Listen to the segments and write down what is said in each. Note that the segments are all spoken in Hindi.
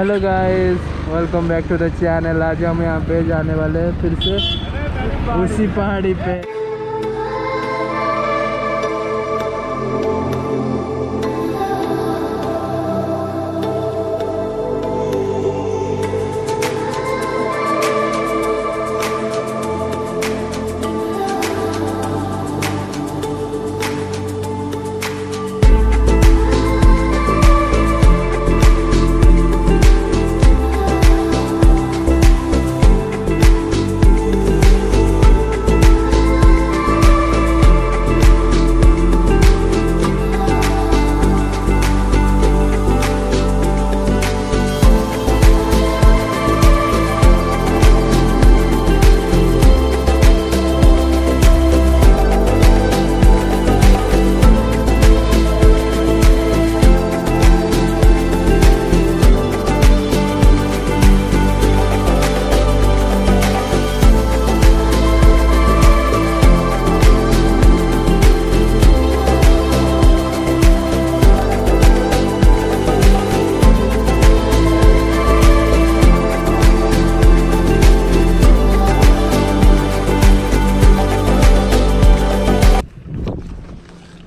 Hello guys, welcome back to the channel. आज हम यहाँ पे जाने वाले हैं फिर से उसी पहाड़ी पे।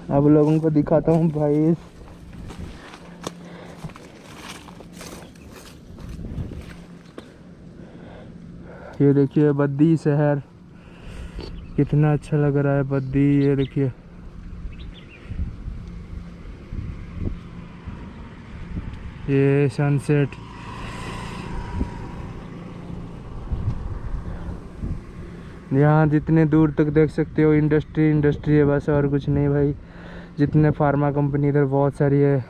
अब लोगों को दिखाता हूँ भाई। ये देखिए बद्दी शहर, कितना अच्छा लग रहा है बद्दी। ये देखिए ये सनसेट। यहाँ जितने दूर तक देख सकते हो इंडस्ट्री है बस, और कुछ नहीं भाई। जितने फार्मा कंपनी इधर बहुत सारी है,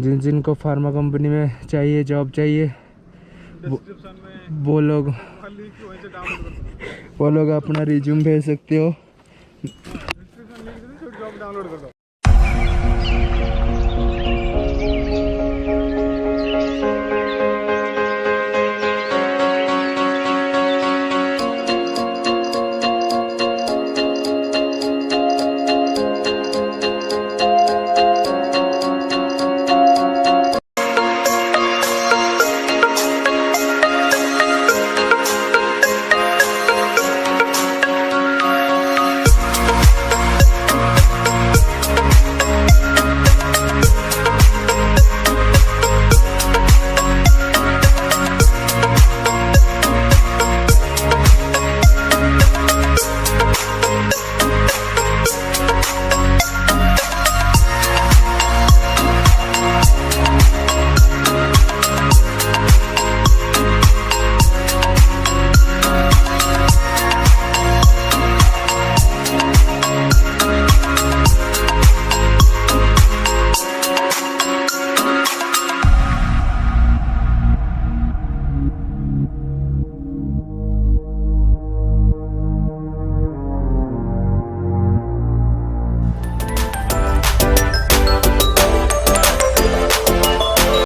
जिनको फार्मा कंपनी में चाहिए, जॉब चाहिए, वो लोग अपना रिज्यूम भेज सकते हो।